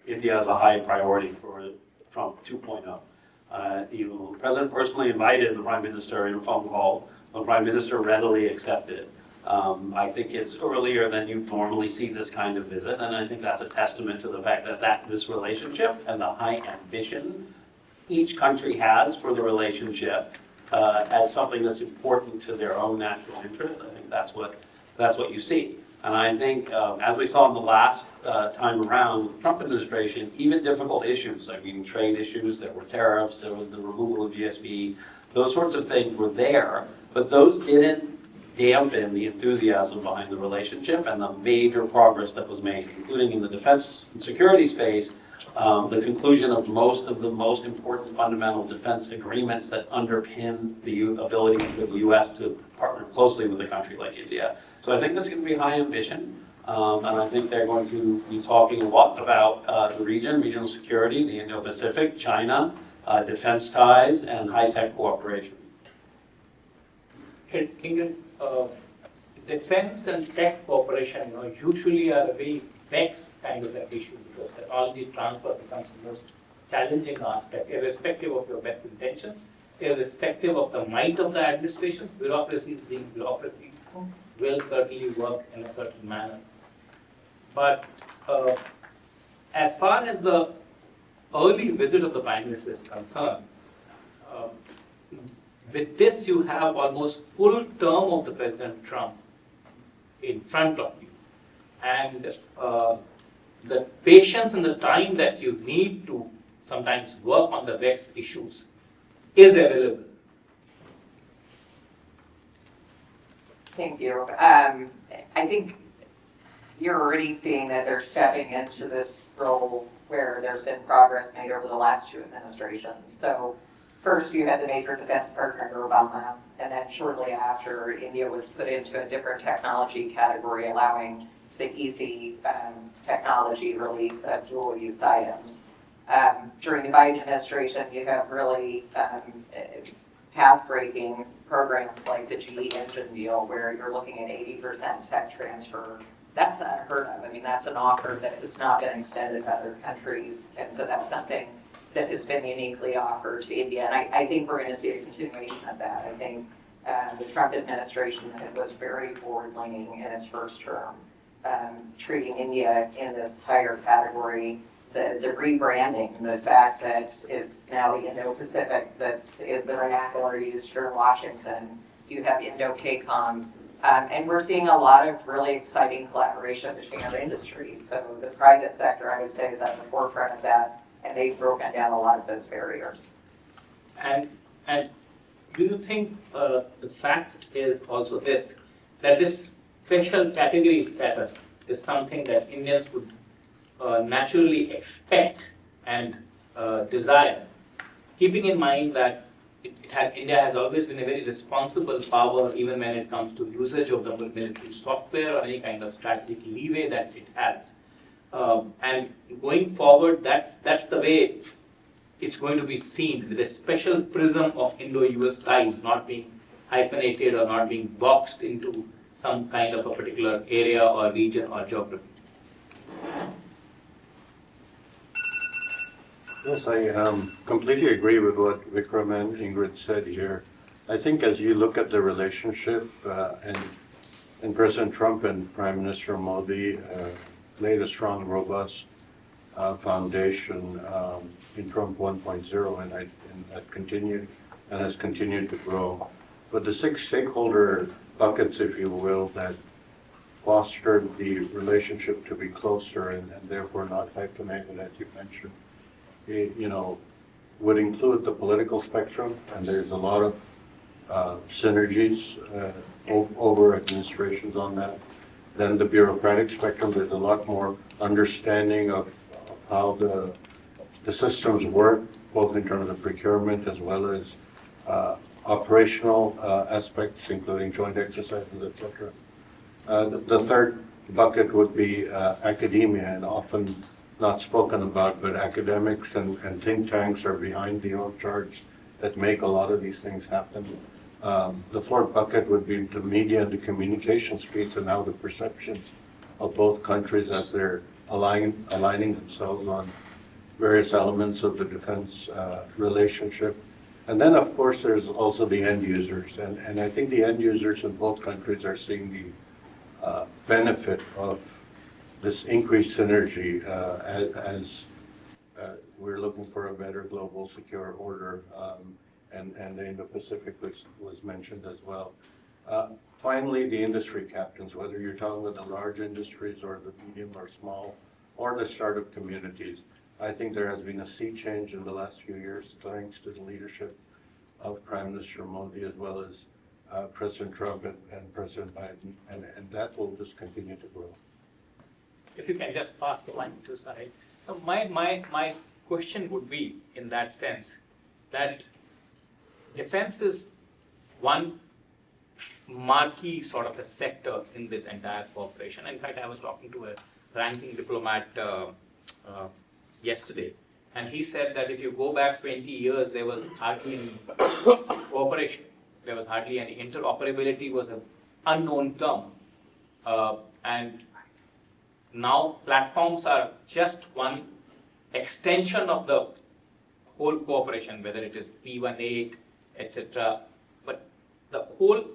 India is a high priority for Trump 2.0. The president personally invited the Prime Minister in a phone call. The Prime Minister readily accepted. I think it's earlier than you normally see this kind of visit, and I think that's a testament to the fact that this relationship and the high ambition each country has for the relationship as something that's important to their own national interest. I think that's what you see. And I think, as we saw in the last time around with the Trump administration, even difficult issues, I mean, trade issues, there were tariffs, there was the removal of GSP, those sorts of things were there, but those didn't dampen the enthusiasm behind the relationship and the major progress that was made, including in the defense and security space, the conclusion of the most important fundamental defense agreements that underpin the ability for the U.S. to partner closely with a country like India. So I think this is going to be high ambition, and I think they're going to be talking a lot about the region, regional security, the Indo-Pacific, China, defense ties, and high-tech cooperation. Ingrid, defense and tech cooperation, usually are a very vexed kind of an issue because technology transfer becomes the most challenging aspect, irrespective of your best intentions, irrespective of the might of the administrations. Bureaucracies being bureaucracies will certainly work in a certain manner. But as far as the early visit of the Prime Minister is concerned, with this you have almost full term of the President Trump in front of you. And the patience and the time that you need to sometimes work on the vexed issues is available. Thank you. I think you're already seeing that they're stepping into this role where there's been progress made over the last two administrations. So first you had the major defense partner under Obama, and then shortly after, India was put into a different technology category, allowing the easy technology release of dual-use items. During the Biden administration, you have really path-breaking programs like the GE engine deal, where you're looking at 80% tech transfer. That's not heard of. I mean, that's an offer that has not been extended to other countries, and so that's something that has been uniquely offered to India. And I think we're going to see a continuation of that. I think the Trump administration was very forward-leaning in its first term, treating India in this higher category. The rebranding, the fact that it's now the Indo-Pacific, that's the vernacular used here in Washington. You have Indo-PACOM, and we're seeing a lot of really exciting collaboration between our industries. So the private sector, I would say, is at the forefront of that, and they've broken down a lot of those barriers. And do you think the fact is also this, that this special category status is something that Indians would naturally expect and desire, keeping in mind that India has always been a very responsible power, even when it comes to usage of the military software or any kind of strategic leeway that it has. And going forward, that's the way it's going to be seen, with a special prism of Indo-US ties, not being hyphenated or not being boxed into some kind of a particular area or region or geography. Yes, I completely agree with what Vikram and Ingrid said here. I think as you look at the relationship, and President Trump and Prime Minister Modi laid a strong, robust foundation in Trump 1.0, and that continued and has continued to grow. But the 6 stakeholder buckets, if you will, that fostered the relationship to be closer and therefore not hyphenated, as you mentioned, would include the political spectrum, and there's a lot of synergies over administrations on that. Then the bureaucratic spectrum, there's a lot more understanding of how the systems work, both in terms of procurement as well as operational aspects, including joint exercises, etc. The third bucket would be academia, and often not spoken about, but academics and think tanks are behind the org charts that make a lot of these things happen. The fourth bucket would be the media and the communication speeds and how the perceptions of both countries as they're aligning themselves on various elements of the defense relationship. And then, of course, there's also the end users. And I think the end users in both countries are seeing the benefit of this increased synergy as we're looking for a better global secure order, and the Indo-Pacific was mentioned as well. Finally, the industry captains, whether you're talking about the large industries or the medium or small, or the startup communities, I think there has been a sea change in the last few years thanks to the leadership of Prime Minister Modi as well as President Trump and President Biden, and that will just continue to grow. If you can just pass the line to Sahil. My question would be, in that sense, that defense is one marquee sort of a sector in this entire cooperation. In fact, I was talking to a ranking diplomat yesterday, and he said that if you go back 20 years, there was hardly any cooperation. There was hardly any interoperability, was an unknown term. And now platforms are just one extension of the whole cooperation, whether it is P18, etc. But the whole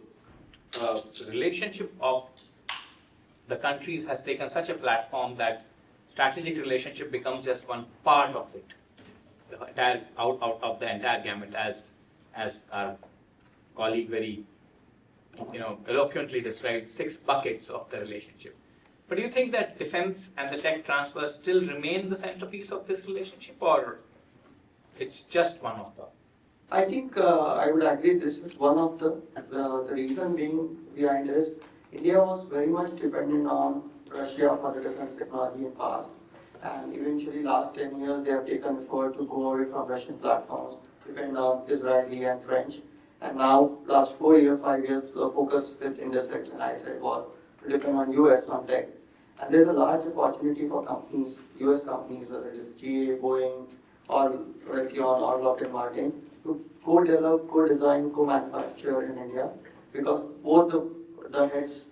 relationship of the countries has taken such a platform that strategic relationship becomes just one part of it, the entire out of the entire gamut, as our colleague very eloquently described 6 buckets of the relationship. But do you think that defense and the tech transfer still remain the centerpiece of this relationship, or it's just one of them? I think I would agree this is one of the reason being behind this. India was very much dependent on Russia for the defense technology in the past, and eventually last 10 years they have taken effort to go away from Russian platforms, depend on Israeli and French, and now last 4 years, 5 years, the focus with IndusX and ISET was to depend on US on tech. And there's a large opportunity for companies, US companies, whether it is GA, Boeing, or Raytheon, or Lockheed Martin, to co-develop, co-design, co-manufacture in India, because both the heads,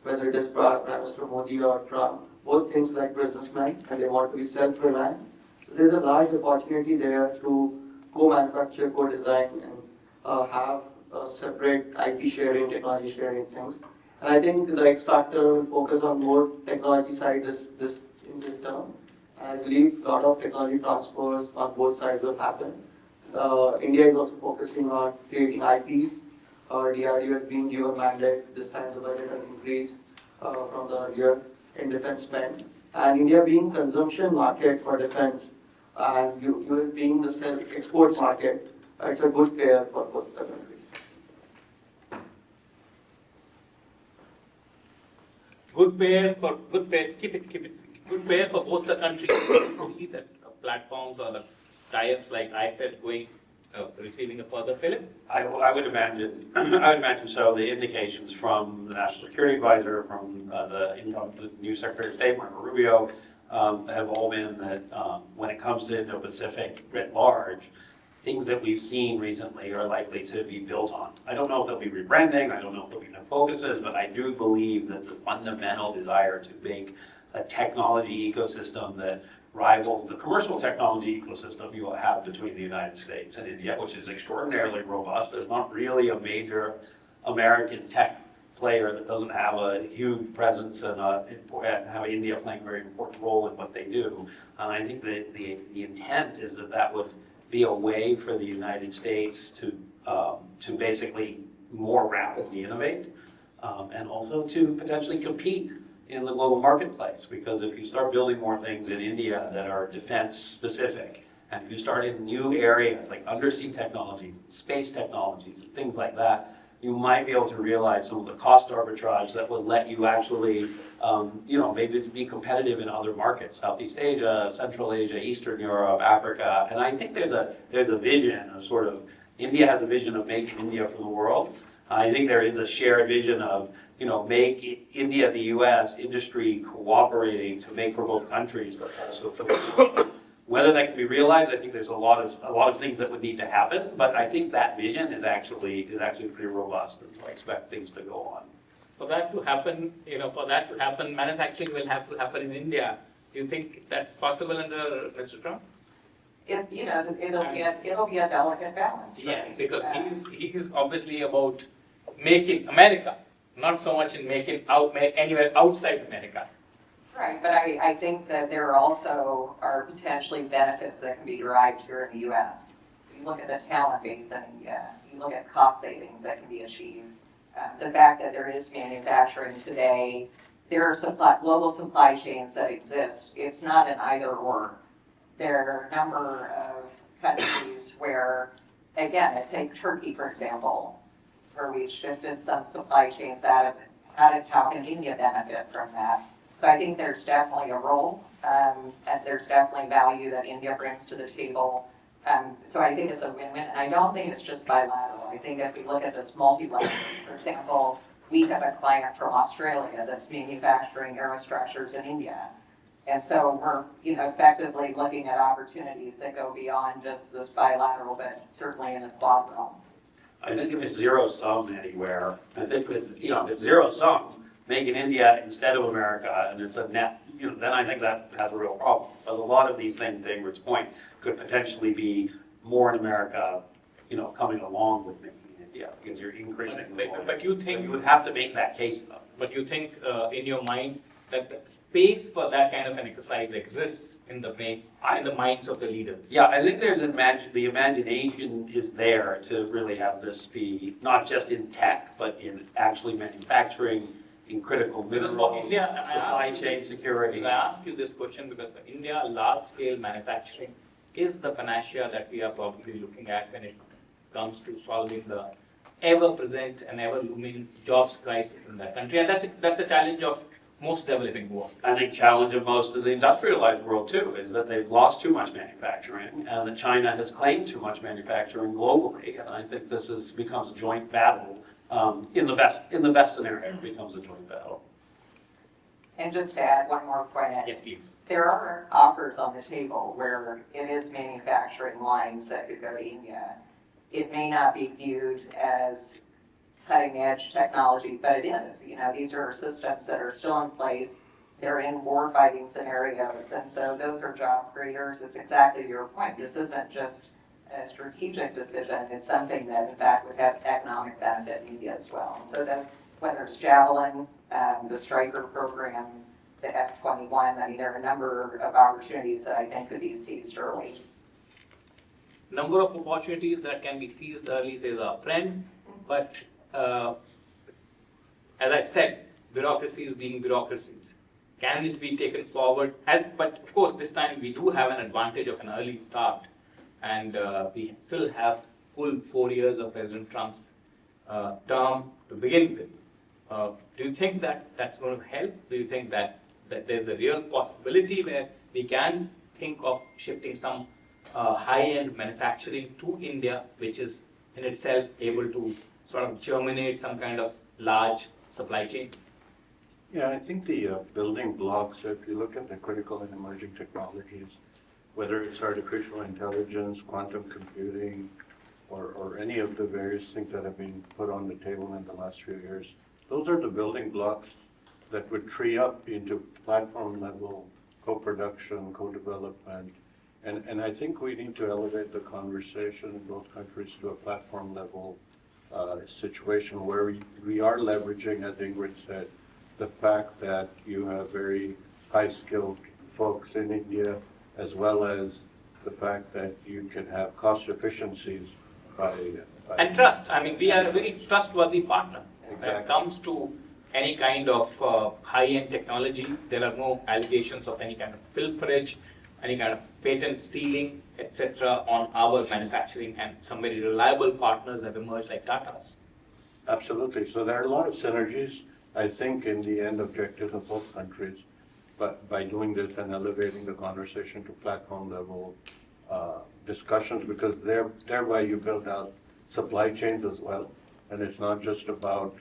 whether it is Prime Minister Modi or Trump, both things like businessmen, and they want to be self-reliant. So there's a large opportunity there to co-manufacture, co-design, and have separate IP sharing, technology sharing things. And I think the X factor will focus on more technology side in this term. I believe a lot of technology transfers on both sides will happen. India is also focusing on creating IPs. DRDO has been given mandate. This time the budget has increased from the earlier in defense spend. And India being consumption market for defense, and US being the export market, it's a good pair for both the countries. Good pair, keep it. Good pair for both the countries. See that platforms or the tie-ups like I said going, receiving a further fillip? I would imagine so. The indications from the National Security Advisor, from the new Secretary of State, Marco Rubio, have all been that when it comes to Indo-Pacific writ large, things that we've seen recently are likely to be built on. I don't know if there'll be rebranding, I don't know if there'll be new focuses, but I do believe that the fundamental desire to make a technology ecosystem that rivals the commercial technology ecosystem you have between the United States and India, which is extraordinarily robust. There's not really a major American tech player that doesn't have a huge presence and have India playing a very important role in what they do. And I think that the intent is that would be a way for the United States to basically more rapidly innovate and also to potentially compete in the global marketplace. Because if you start building more things in India that are defense specific, and if you start in new areas like undersea technologies, space technologies, and things like that, you might be able to realize some of the cost arbitrage that would let you actually, maybe be competitive in other markets, Southeast Asia, Central Asia, Eastern Europe, Africa. And I think there's a vision of sort of, India has a vision of making India for the world. I think there is a shared vision of, make India, the US industry cooperating to make for both countries, but also for the world. Whether that can be realized, I think there's a lot of things that would need to happen, but I think that vision is actually pretty robust, and so I expect things to go on. For that to happen, manufacturing will have to happen in India. Do you think that's possible under Mr. Trump? It'll be a delicate balance. Yes, right? because he's obviously about making America, not so much in making anywhere outside America. Right, but I think that there also are potentially benefits that can be derived here in the US. You look at the talent base in India, you look at cost savings that can be achieved. The fact that there is manufacturing today, there are global supply chains that exist. It's not an either or. There are a number of countries where, again, take Turkey for example, where we've shifted some supply chains out of it. How can India benefit from that? So I think there's definitely a role, and there's definitely value that India brings to the table. So I think it's a win-win, and I don't think it's just bilateral. I think if we look at this multilateral, for example, we have a client from Australia that's manufacturing aerostructures in India. And so we're, effectively looking at opportunities that go beyond just this bilateral, but certainly in the Quad realm. I think if it's zero sum anywhere, I think if it's zero sum, making India instead of America, and it's a net, then I think that has a real problem. But a lot of these things, to Ingrid's point, could potentially be more in America, coming along with making India, because you're increasing the volume. But you think You would have to make that case though. But you think in your mind that the space for that kind of an exercise exists in the minds of the leaders? Yeah, I think the imagination is there to really have this be not just in tech, but in actually manufacturing, in critical Because minerals, for India, supply chain security. I ask you this question because for India, large-scale manufacturing is the panacea that we are probably looking at when it comes to solving the ever-present and ever-looming jobs crisis in that country. And that's a challenge of most developing world. I think challenge of most of the industrialized world too is that they've lost too much manufacturing and that China has claimed too much manufacturing globally. And I think this becomes a joint battle. In the best scenario, it becomes a joint battle. And just to add one more point, Yes, please. there are offers on the table where it is manufacturing lines that could go to India. It may not be viewed as cutting edge technology, but it is. These are systems that are still in place. They're in war fighting scenarios, and so those are job creators. It's exactly your point. This isn't just a strategic decision. It's something that, in fact, would have economic benefit in India as well. And so that's whether it's Javelin, the Stryker program, the F-21. There are a number of opportunities that I think could be seized early. Number of opportunities that can be seized early, says our friend, but as I said, bureaucracies being bureaucracies. Can it be taken forward? But of course, this time we do have an advantage of an early start, and we still have full 4 years of President Trump's term to begin with. Do you think that that's going to help? Do you think that there's a real possibility where we can think of shifting some high-end manufacturing to India, which is in itself able to sort of germinate some kind of large supply chains? Yeah, I think the building blocks, if you look at the critical and emerging technologies, whether it's artificial intelligence, quantum computing, or any of the various things that have been put on the table in the last few years, those are the building blocks that would tree up into platform level co-production, co-development. And I think we need to elevate the conversation in both countries to a platform level situation where we are leveraging, as Ingrid said, the fact that you have very high-skilled folks in India, as well as the fact that you can have cost efficiencies by and trust. We are a very trustworthy partner. Exactly. When it comes to any kind of high-end technology, there are no allegations of any kind of pilferage, any kind of patent stealing, etc. on our manufacturing, and some very reliable partners have emerged like Tata's. Absolutely. So there are a lot of synergies, I think, in the end objectives of both countries, but by doing this and elevating the conversation to platform level discussions, because thereby you build out supply chains as well. And it's not just about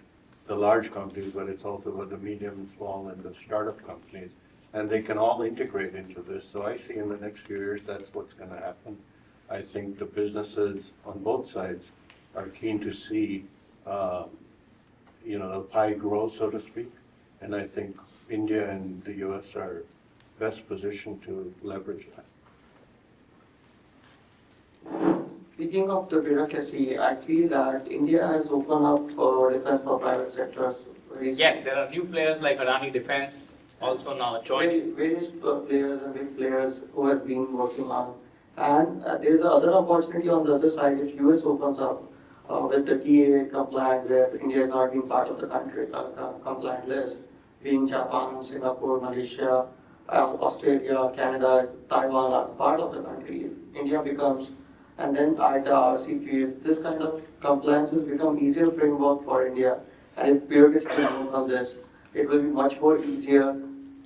the large companies, but it's also about the medium, small, and the startup companies. And they can all integrate into this. So I see in the next few years that's what's going to happen. I think the businesses on both sides are keen to see the pie grow, so to speak. And I think India and the US are best positioned to leverage that. Speaking of the bureaucracy, I feel that India has opened up defense for private sectors very Yes, there are new players like Adani Defense, also now joining. various players and big players who has been working on. And there is another opportunity on the other side if US opens up with the TA compliant, where India has not been part of the country compliant list, being Japan, Singapore, Malaysia, Australia, Canada, Taiwan are part of the country. If India becomes, and then ITA, RC fields, this kind of compliances become easier framework for India. And if bureaucracy can work on this, it will be much more easier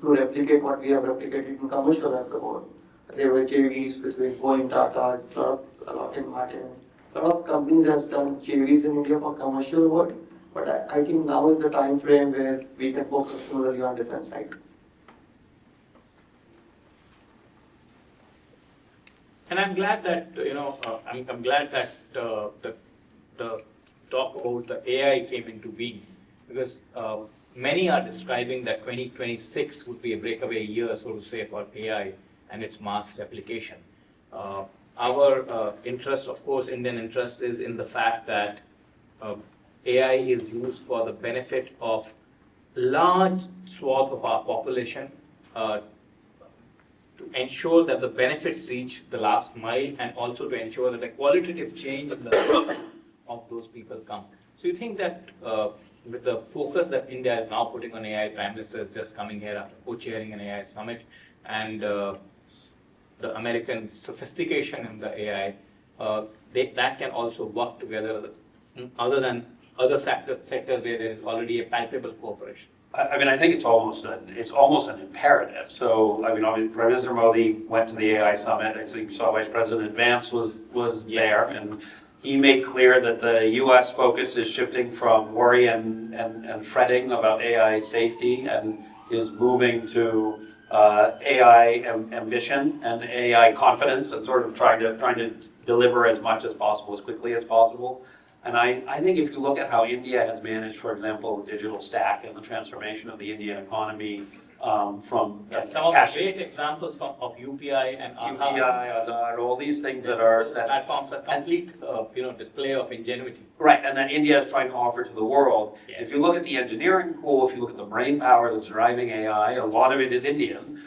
to replicate what we have replicated in commercial as the whole. There were JVs between Cohen, Tata, Lockheed Martin. A lot of companies have done JVs in India for commercial work, but I think now is the time frame where we can focus solely on defense side. And I'm glad that, I'm glad that the talk about the AI came into being, because many are describing that 2026 would be a breakaway year, so to say, for AI and its mass application. Our interest, of course, Indian interest is in the fact that AI is used for the benefit of large swath of our population, to ensure that the benefits reach the last mile, and also to ensure that a qualitative change in the lives of those people come. So you think that with the focus that India is now putting on AI, Prime Minister is just coming here after co-chairing an AI summit, and the American sophistication in the AI, that can also work together, other than other sectors where there is already a palpable cooperation. I mean, I think it's almost an imperative. So, I mean, Prime Minister Modi went to the AI summit. I think you saw Vice President Vance was there, and he made clear that the U.S. focus is shifting from worry and fretting about AI safety, and is moving to AI ambition and AI confidence, and sort of trying to deliver as much as possible, as quickly as possible. And I think if you look at how India has managed, for example, the digital stack and the transformation of the Indian economy from some of the great examples of UPI and Aadhaar, all these things that are platforms are complete, display of ingenuity. Right, and that India is trying to offer to the world. Yes. If you look at the engineering pool, if you look at the brain power that's driving AI, a lot of it is Indian.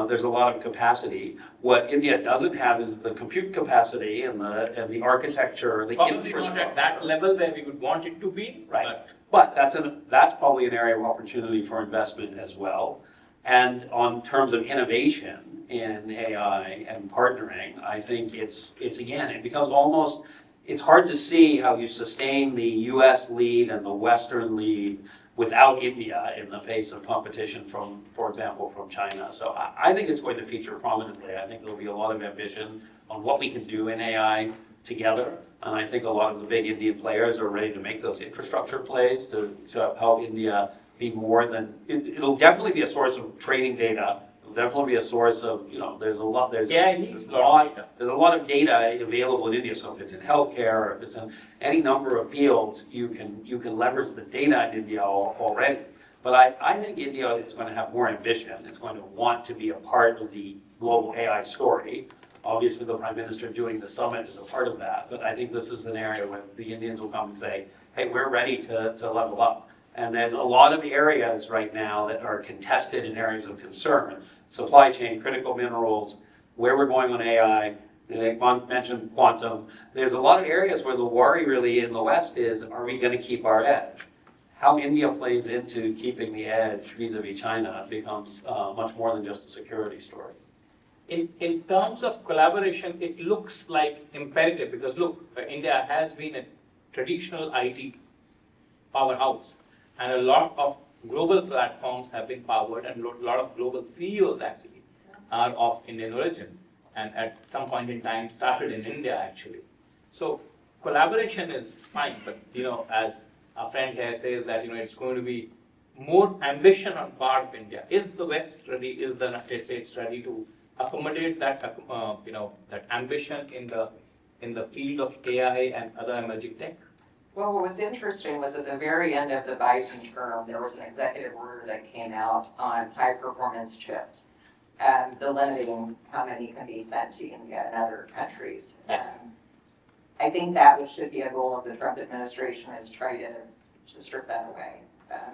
There's a lot of capacity. What India doesn't have is the compute capacity and the architecture, the Probably infrastructure. not at that level where we would want it to be. Right, but that's probably an area of opportunity for investment as well. And on terms of innovation in AI and partnering, I think it's again, it becomes almost, it's hard to see how you sustain the US lead and the Western lead without India in the face of competition from, for example, from China. So I think it's going to feature prominently. I think there'll be a lot of ambition on what we can do in AI together. And I think a lot of the big Indian players are ready to make those infrastructure plays to help India be more than, it'll definitely be a source of training data. It'll definitely be a source of, there's a lot of data available in India. So if it's in healthcare, or if it's in any number of fields, you can leverage the data in India already. But I think India is going to have more ambition. It's going to want to be a part of the global AI story. Obviously, the Prime Minister doing the summit is a part of that. But I think this is an area where the Indians will come and say, hey, we're ready to level up. And there's a lot of areas right now that are contested in areas of concern. Supply chain, critical minerals, where we're going on AI, they mentioned quantum. There's a lot of areas where the worry really in the West is, are we going to keep our edge? How India plays into keeping the edge vis-a-vis China becomes much more than just a security story. In terms of collaboration, it looks like imperative, because look, India has been a traditional IT powerhouse, and a lot of global platforms have been powered, and a lot of global CEOs actually are of Indian origin, and at some point in time started in India actually. So collaboration is fine, but as our friend here says that it's going to be more ambition on part of India. Is the West ready? Is the United States ready to accommodate that that ambition in the field of AI and other emerging tech? Well, what was interesting was at the very end of the Biden term, there was an executive order that came out on high-performance chips. and the limiting how many can be sent to India and other countries. Yes. I think that should be a goal of the Trump administration, is try to strip that away.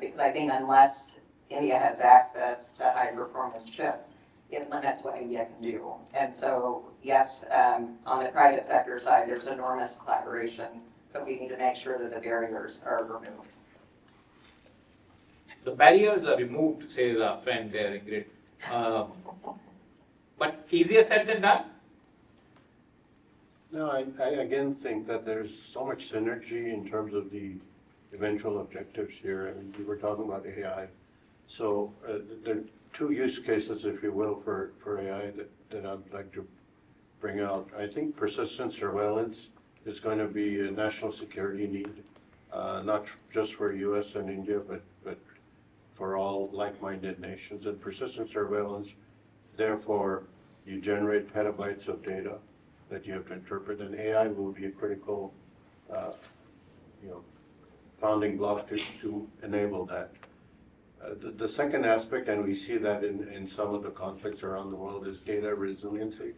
Because I think unless India has access to high performance chips, it limits what India can do. And so, yes, on the private sector side, there's enormous collaboration, but we need to make sure that the barriers are removed. The barriers are removed, says our friend there, Ingrid. But easier said than done? No, I again think that there's so much synergy in terms of the eventual objectives here. I mean, we were talking about AI. So there are two use cases, if you will, for AI that I'd like to bring out. I think persistent surveillance is going to be a national security need, not just for US and India, but for all like-minded nations. And persistent surveillance, therefore, you generate petabytes of data that you have to interpret, and AI will be a critical, founding block to enable that. The second aspect, and we see that in some of the conflicts around the world, is data resiliency.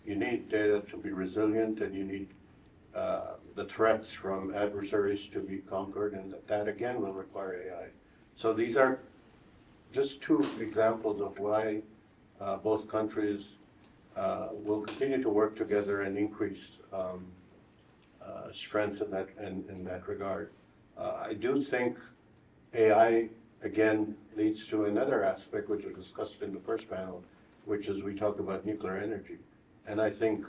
You need data to be resilient, and you need the threats from adversaries to be conquered, and that again will require AI. So these are just two examples of why both countries will continue to work together and increase strength in that regard. I do think AI, again, leads to another aspect which was discussed in the first panel, which is we talked about nuclear energy. And I think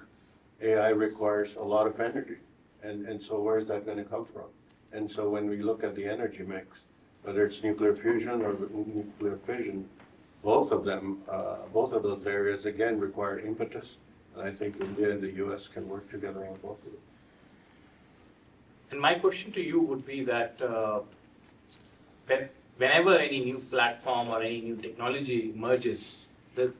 AI requires a lot of energy. And so where is that going to come from? And so when we look at the energy mix, whether it's nuclear fusion or nuclear fission, both of those areas, again, require impetus. And I think India and the US can work together on both of them. And my question to you would be that whenever any new platform or any new technology emerges, there's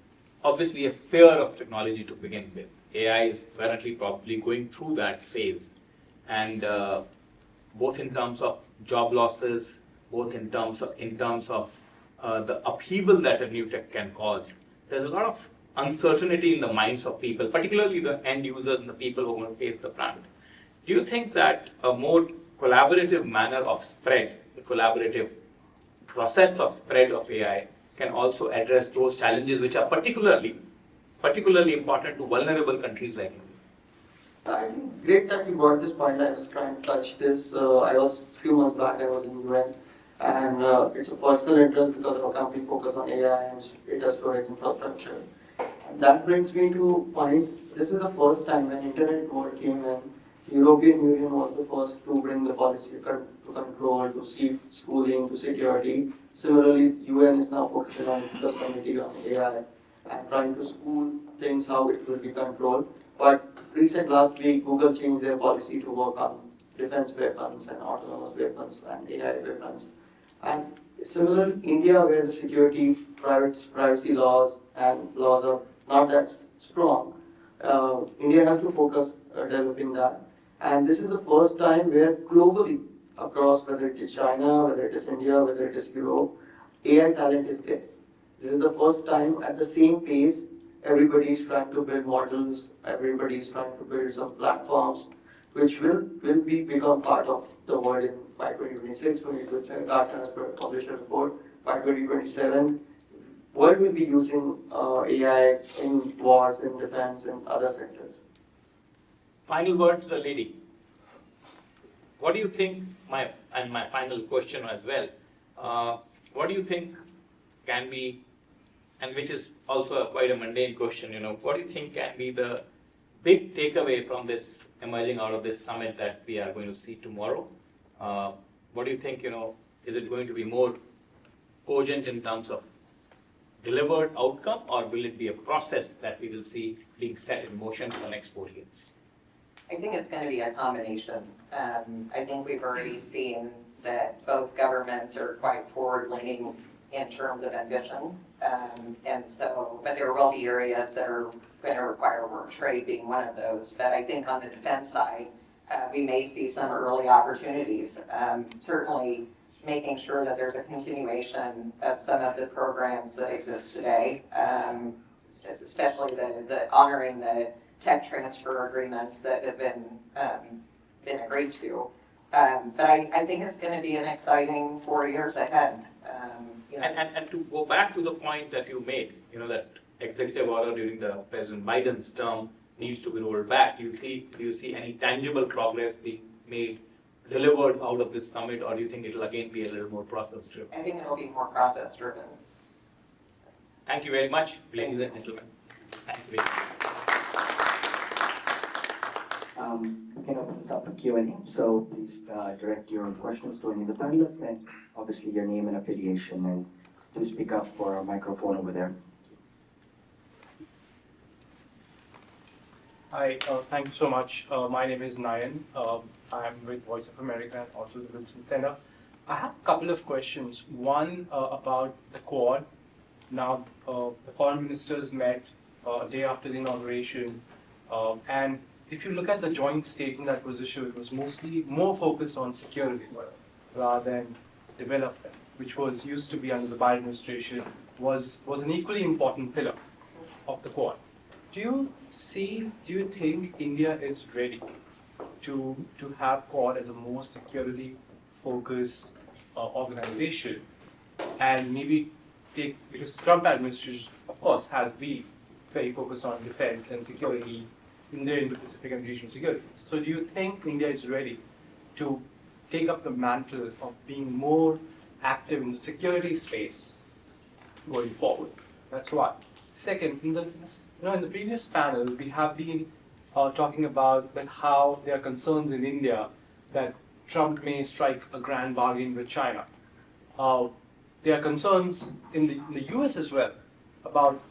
obviously a fear of technology to begin with. AI is currently probably going through that phase. And both in terms of job losses, both in terms of the upheaval that a new tech can cause, there's a lot of uncertainty in the minds of people, particularly the end users and the people who are going to face the brunt. Do you think that a more collaborative manner of spread, the collaborative process of spread of AI, can also address those challenges which are particularly important to vulnerable countries like India? I think great that you brought this point. I was trying to touch this. A few months back, I was in UN, and it's a personal interest because our company focuses on AI and data storage infrastructure. And that brings me to a point. This is the first time when internet world came in. European Union was the first to bring the policy to control, to see schooling, to security. Similarly, UN is now focusing on the committee on AI and trying to school things how it will be controlled. But last week, Google changed their policy to work on defense weapons and autonomous weapons and AI weapons. And similarly, India, where the security, privacy laws and laws are not that strong, India has to focus developing that. And this is the first time where globally, across whether it is China, whether it is India, whether it is Europe, AI talent is there. This is the first time at the same pace, everybody is trying to build models, everybody is trying to build some platforms, which will become part of the world by 2026, 2027. Garg has published a report. By 2027, world will be using AI in wars, in defense, and other sectors. Final word to the lady. What do you think, my final question as well, what do you think can be, and which is also quite a mundane question, what do you think can be the big takeaway from this emerging out of this summit that we are going to see tomorrow? What do you think, is it going to be more cogent in terms of delivered outcome, or will it be a process that we will see being set in motion for the next 4 years? I think it's going to be a combination. I think we've already seen that both governments are quite forward-leaning in terms of ambition. But there will be areas that are going to require work, trade being one of those. But I think on the defense side, we may see some early opportunities. Certainly making sure that there's a continuation of some of the programs that exist today. especially the honoring the tech transfer agreements that have been agreed to. But I think it's going to be an exciting 4 years ahead. You know. And to go back to the point that you made, you know, that executive order during the President Biden's term needs to be rolled back. Do you see any tangible progress being made, delivered out of this summit, or do you think it'll again be a little more process driven? I think it'll be more process driven. Thank you very much, ladies and gentlemen. Thank you. We can open this up for Q&A, so please direct your questions to any of the panelists, and obviously your name and affiliation, and do speak up for our microphone over there. Hi, thank you so much. My name is Nayan. I'm with Voice of America and also the Wilson Center. I have a couple of questions. One about the Quad. Now, the foreign ministers met a day after the inauguration, and if you look at the joint statement that was issued, it was mostly more focused on security rather than development, which was used to be under the Biden administration, was an equally important pillar of the Quad. Do you think India is ready to have Quad as a more security focused organization, and maybe because Trump administration, of course, has been very focused on defense and security in the Indo-Pacific and regional security. So do you think India is ready to take up the mantle of being more active in the security space going forward? That's one. Second, in the previous panel, we have been talking about how there are concerns in India that Trump may strike a grand bargain with China. There are concerns in the US as well about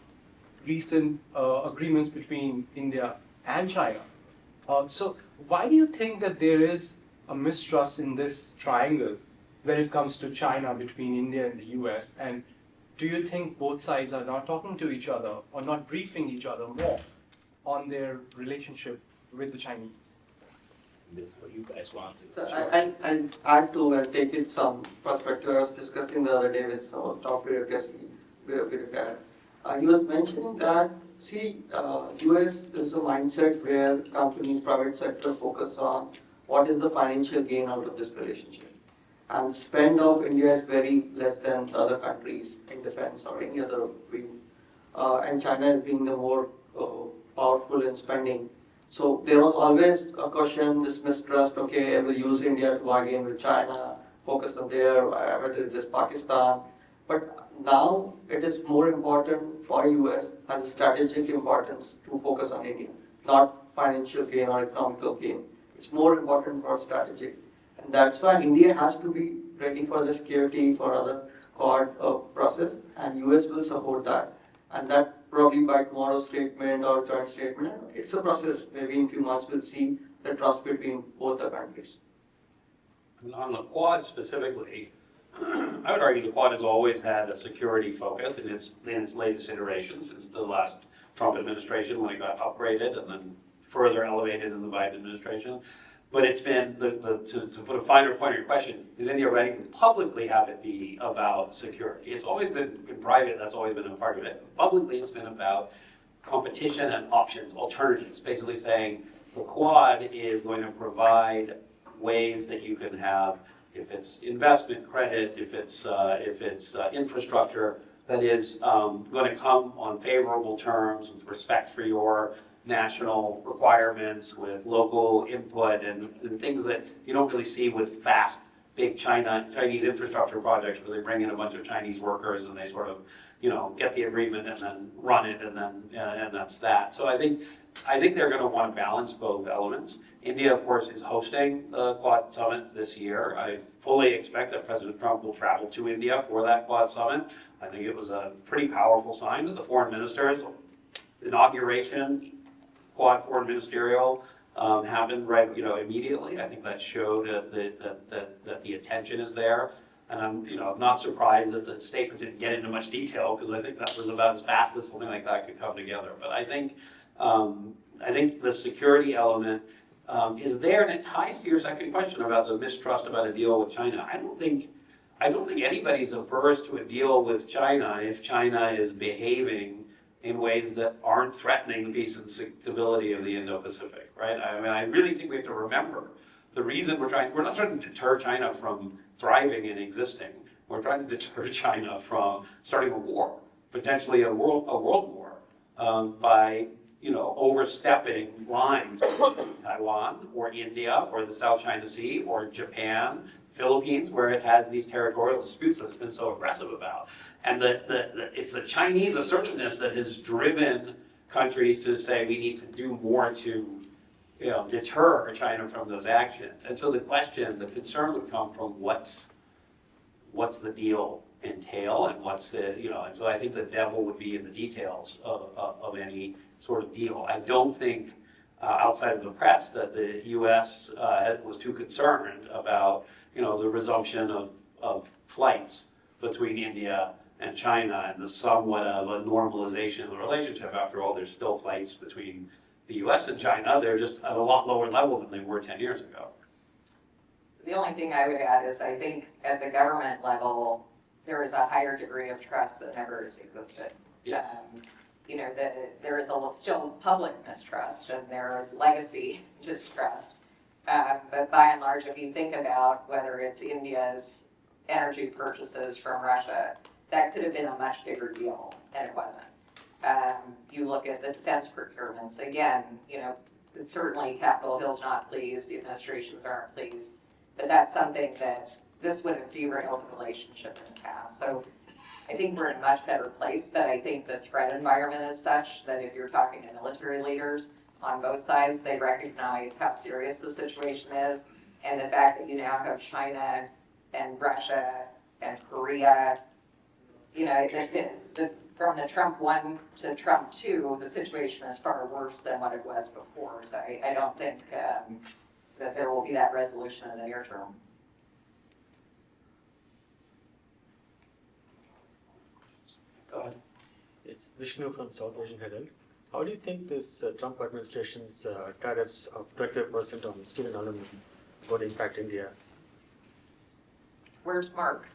recent agreements between India and China. So why do you think that there is a mistrust in this triangle when it comes to China between India and the US? And do you think both sides are not talking to each other or not briefing each other more on their relationship with the Chinese? This is for you guys to answer. So I'll add to and take it some perspective. I was discussing the other day with some of top bureaucracy. He was mentioning that, US is a mindset where companies, private sector focus on what is the financial gain out of this relationship. And spend of India is very less than other countries in defense or any other field. And China is being the more powerful in spending. So there was always a question, this mistrust, okay, I will use India to bargain with China, focus on there, whether it's just Pakistan. But now it is more important for US, has a strategic importance to focus on India, not financial gain or economical gain. It's more important for strategic. And that's why India has to be ready for the security, for other Quad process, and US will support that. And that probably by tomorrow's statement or joint statement, it's a process. Maybe in a few months we'll see the trust between both the countries. On the Quad specifically, I would argue the Quad has always had a security focus in its latest iteration since the last Trump administration when it got upgraded and then further elevated in the Biden administration. But it's been, to put a finer point on your question, is India ready to publicly have it be about security? It's always been, in private, that's always been a part of it. Publicly, it's been about competition and options, alternatives, basically saying the Quad is going to provide ways that you can have, if it's investment credit, if it's infrastructure, that is going to come on favorable terms with respect for your national requirements, with local input and things that you don't really see with fast, big Chinese infrastructure projects where they bring in a bunch of Chinese workers and they sort of, get the agreement and then run it and that's that. So I think they're going to want to balance both elements. India, of course, is hosting the Quad Summit this year. I fully expect that President Trump will travel to India for that Quad Summit. I think it was a pretty powerful sign that the foreign ministers' inauguration, Quad foreign ministerial, happened immediately. I think that showed that the attention is there. And I'm not surprised that the statement didn't get into much detail because I think that was about as fast as something like that could come together. But I think the security element is there, and it ties to your second question about the mistrust about a deal with China. I don't think anybody's averse to a deal with China if China is behaving in ways that aren't threatening the peace and stability of the Indo-Pacific, right? I mean, I really think we have to remember the reason we're not trying to deter China from thriving and existing. We're trying to deter China from starting a war, potentially a world war, by overstepping lines in Taiwan or India or the South China Sea or Japan, Philippines, where it has these territorial disputes that it's been so aggressive about. And it's the Chinese assertiveness that has driven countries to say we need to do more to deter China from those actions. And so the concern would come from what's the deal entail and and so I think the devil would be in the details of any sort of deal. I don't think outside of the press that the U.S. Was too concerned about the resumption of flights between India and China and the somewhat of a normalization of the relationship. After all, there's still flights between the U.S. and China. They're just at a lot lower level than they were 10 years ago. The only thing I would add is I think at the government level, there is a higher degree of trust than ever has existed. Yes. There is still public mistrust and there is legacy distrust. But by and large, if you think about whether it's India's energy purchases from Russia, that could have been a much bigger deal, and it wasn't. You look at the defense procurements, again, certainly Capitol Hill's not pleased, the administrations aren't pleased, but that's something that this would have derailed the relationship in the past. So I think we're in a much better place, but I think the threat environment is such that if you're talking to military leaders on both sides, they recognize how serious the situation is, and the fact that you now have China and Russia and Korea, from the Trump 1 to Trump 2, the situation is far worse than what it was before. So I don't think that there will be that resolution in the near term. Go ahead. It's Vishnu from South Asian Herald. How do you think this Trump administration's tariffs of 25% on steel and aluminum would impact India? Where's Mark?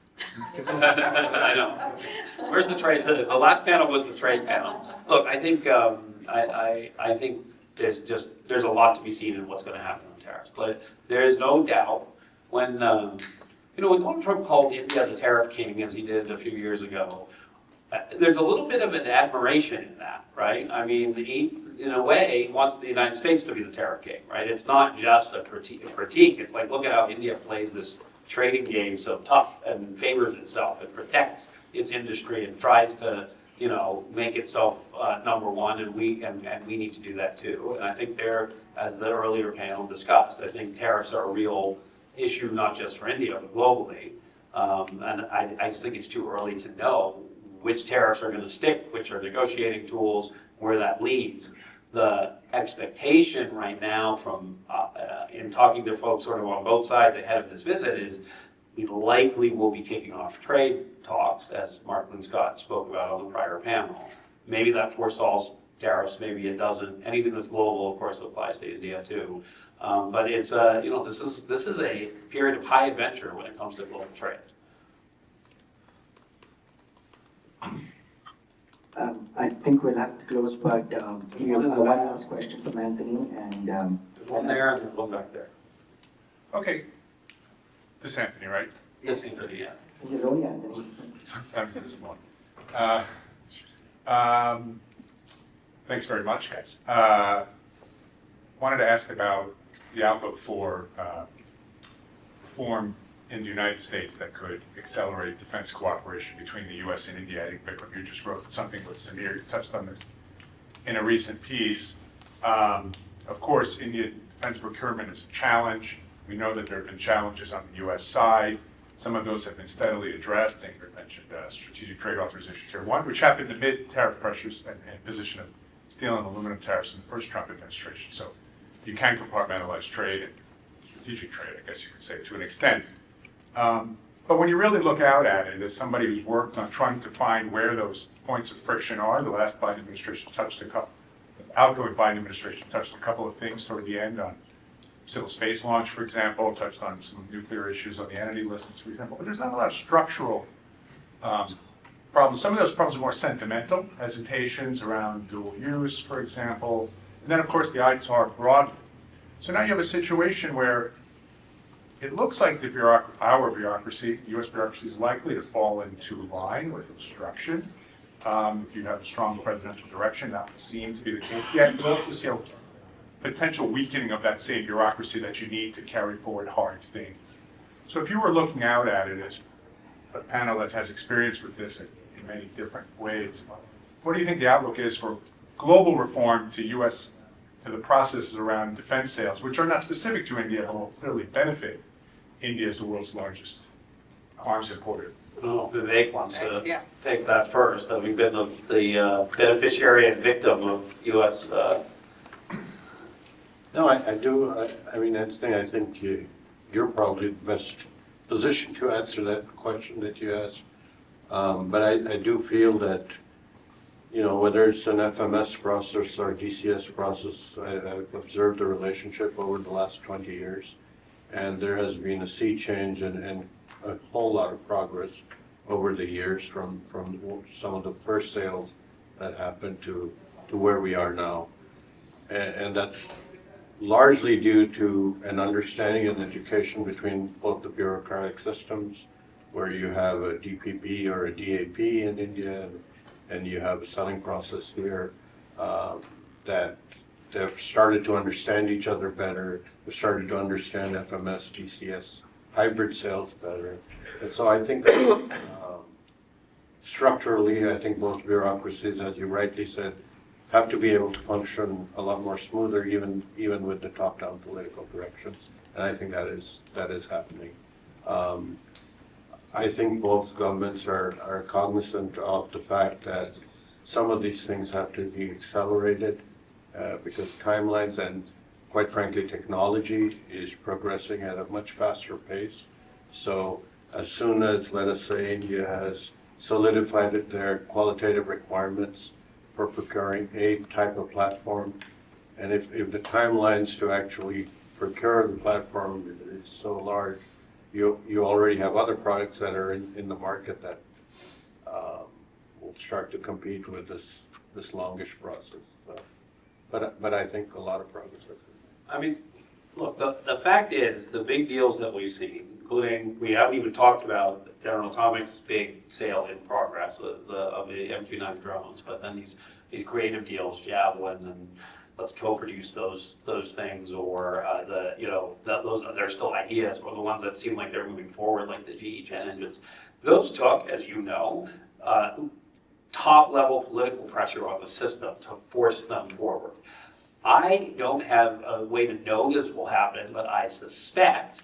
I know. Where's the trade? The last panel was the trade panel. Look, I think I think there's a lot to be seen in what's going to happen on tariffs. But there is no doubt when when Donald Trump called India the tariff king, as he did a few years ago, there's a little bit of an admiration in that, right? I mean, he, in a way, wants the United States to be the tariff king, right? It's not just a critique. It's like, look at how India plays this trading game so tough and favors itself. It protects its industry and tries to, make itself number one, and we need to do that too. And I think as the earlier panel discussed, I think tariffs are a real issue, not just for India, but globally. And I just think it's too early to know which tariffs are going to stick, which are negotiating tools, where that leads. The expectation right now from, in talking to folks sort of on both sides ahead of this visit is we likely will be kicking off trade talks, as Mark Scott spoke about on the prior panel. Maybe that foresaws tariffs, maybe it doesn't. Anything that's global, of course, applies to India too. But it's, this is a period of high adventure when it comes to global trade. I think we'll have to close, but we have one last question from Anthony, and There's one there and there's one back there. Okay. This is Anthony, right? Yes, Ingrid, yeah. there's only Anthony. Sometimes there's one. Thanks very much, guys. Wanted to ask about the outlook for reform in the United States that could accelerate defense cooperation between the U.S. and India. I think Vikram, you just wrote something with Samir, you touched on this in a recent piece. Of course, Indian defense procurement is a challenge. We know that there have been challenges on the U.S. side. Some of those have been steadily addressed. Ingrid mentioned strategic trade authorization tier 1, which happened amid tariff pressures and position of steel and aluminum tariffs in the first Trump administration. So you can compartmentalize trade and strategic trade, I guess you could say, to an extent. But when you really look out at it, as somebody who's worked on trying to find where those points of friction are, the last Biden administration touched the outgoing Biden administration touched a couple of things toward the end on civil space launch, for example, touched on some nuclear issues on the entity list, for example. But there's not a lot of structural problems. Some of those problems are more sentimental, hesitations around dual use, for example. And then, of course, the ITAR broadly. So now you have a situation where it looks like our bureaucracy, U.S. bureaucracy, is likely to fall into line with obstruction. If you have a strong presidential direction, that would seem to be the case. Yet you also see a potential weakening of that same bureaucracy that you need to carry forward hard things. So if you were looking out at it as a panel that has experience with this in many different ways, what do you think the outlook is for global reform to the processes around defense sales, which are not specific to India, but will clearly benefit India as the world's largest arms importer? I don't know if Vivek wants to Yeah. take that first, having been the beneficiary and victim of U.S. No, I do. I mean, I think you're probably the best positioned to answer that question that you asked. But I do feel that, you know, whether it's an FMS process or DCS process, I've observed the relationship over the last 20 years. And there has been a sea change and a whole lot of progress over the years from some of the first sales that happened to where we are now. And that's largely due to an understanding and education between both the bureaucratic systems, where you have a DPP or a DAP in India, and you have a selling process here, that they've started to understand each other better. They've started to understand FMS, DCS, hybrid sales better. And so I think that, structurally, I think both bureaucracies, as you rightly said, have to be able to function a lot more smoother, even with the top-down political direction. And I think that is happening. I think both governments are cognizant of the fact that some of these things have to be accelerated because timelines and, quite frankly, technology is progressing at a much faster pace. So as soon as, let us say, India has solidified their qualitative requirements for procuring a type of platform, and if the timelines to actually procure the platform is so large, you already have other products that are in the market that will start to compete with this longish process. So, but I think a lot of progress has been made. I mean, look, the fact is, the big deals that we've seen, including, we haven't even talked about General Atomics' big sale in progress of the MQ-9 drones, but then these creative deals, Javelin, and let's co-produce those things, or those they're still ideas, or the ones that seem like they're moving forward, like the GE jet engines. Those took, as you know, top-level political pressure on the system to force them forward. I don't have a way to know this will happen, but I suspect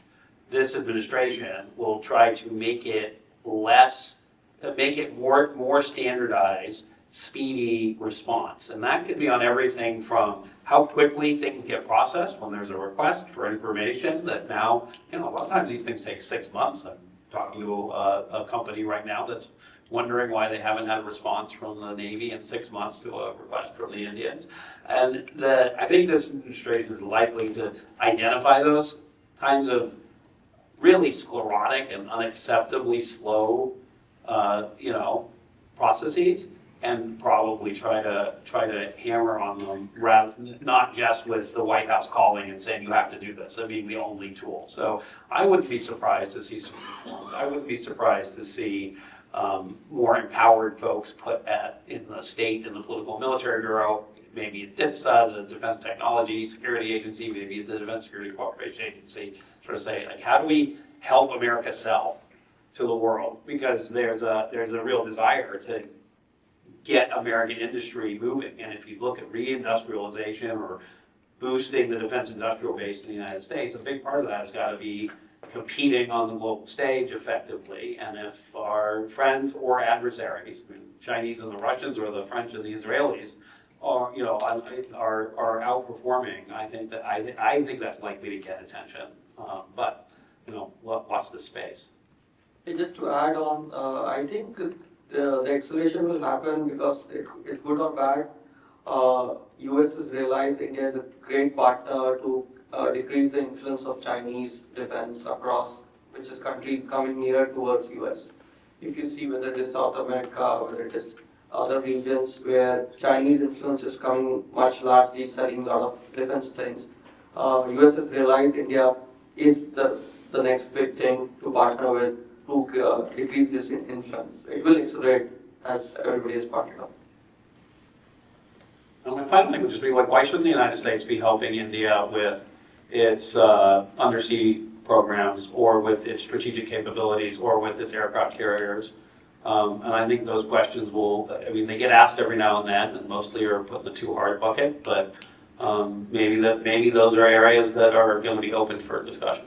this administration will try to make it more standardized, speedy response. And that could be on everything from how quickly things get processed when there's a request for information that now, a lot of times these things take 6 months. I'm talking to a company right now that's wondering why they haven't had a response from the Navy in 6 months to a request from the Indians. And I think this administration is likely to identify those kinds of really sclerotic and unacceptably slow, processes, and probably try to hammer on them, rather not just with the White House calling and saying you have to do this, being the only tool. So I wouldn't be surprised to see some reforms. I wouldn't be surprised to see more empowered folks put in the state, in the political military bureau, maybe at DITSA, the Defense Technology Security Agency, maybe the Defense Security Cooperation Agency, sort of say, like, how do we help America sell to the world? Because there's a real desire to get American industry moving. And if you look at reindustrialization or boosting the defense industrial base in the United States, a big part of that has got to be competing on the global stage effectively. And if our friends or adversaries, the Chinese and the Russians, or the French and the Israelis, are outperforming, I think that's likely to get attention. But watch this space. And just to add on, I think the acceleration will happen because it's good or bad. US has realized India is a great partner to decrease the influence of Chinese defense across, which is country coming near towards US. if you see whether it is South America, whether it is other regions where Chinese influence is coming much largely, selling a lot of defense things, US has realized India is the next big thing to partner with to decrease this influence. It will accelerate as everybody has pointed out. And my final thing would just be like, why shouldn't the United States be helping India with its undersea programs or with its strategic capabilities or with its aircraft carriers? And I think those questions will, I mean, they get asked every now and then, and mostly are put in the too hard bucket, but maybe those are areas that are going to be open for discussion.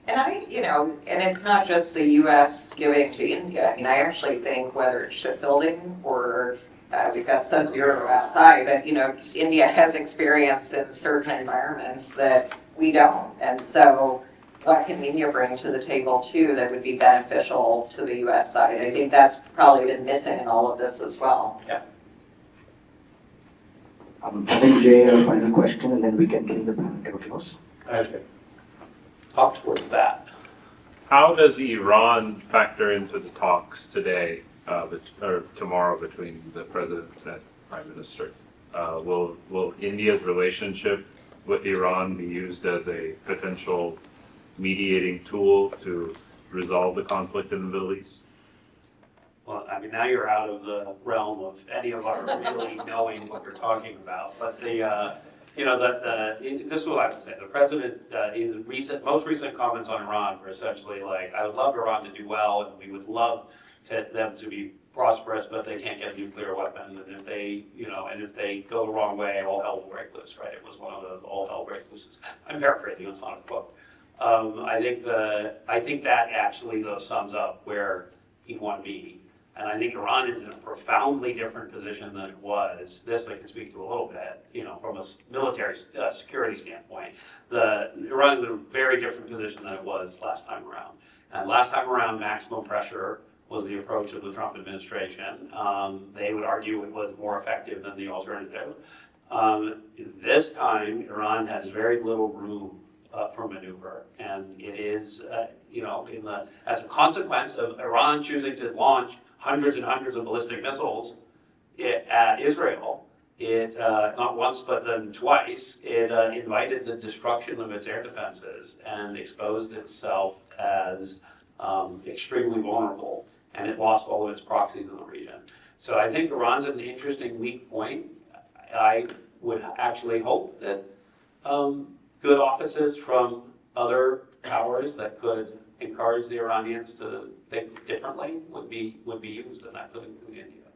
And and it's not just the US giving to India. I mean, I actually think whether it's shipbuilding or we've got Sub-Zero outside, but India has experience in certain environments that we don't. And so what can India bring to the table too that would be beneficial to the US side? I think that's probably been missing in all of this as well. Yeah. I think Jay, a final question, and then we can bring the panel to a close. Okay. Talk towards that. How does Iran factor into the talks today or tomorrow between the president and prime minister? Will India's relationship with Iran be used as a potential mediating tool to resolve the conflict in the Middle East? Well, I mean, now you're out of the realm of any of our really knowing what we're talking about. But this is what I would say. The president, his most recent comments on Iran were essentially like, I would love Iran to do well, and we would love them to be prosperous, but they can't get a nuclear weapon. And if they go the wrong way, all hell will break loose. Right? It was one of the all hell break looses. I'm paraphrasing. It's not a quote. I think that actually though sums up where he'd want to be. And I think Iran is in a profoundly different position than it was. This I can speak to a little bit, from a military security standpoint. Iran is in a very different position than it was last time around. And last time around, maximum pressure was the approach of the Trump administration. They would argue it was more effective than the alternative. This time, Iran has very little room for maneuver, and it is, as a consequence of Iran choosing to launch hundreds and hundreds of ballistic missiles at Israel, it not once but then twice, it invited the destruction of its air defenses and exposed itself as extremely vulnerable, and it lost all of its proxies in the region. So I think Iran's at an interesting weak point. I would actually hope that good offices from other powers that could encourage the Iranians to think differently would be used, and that could include India.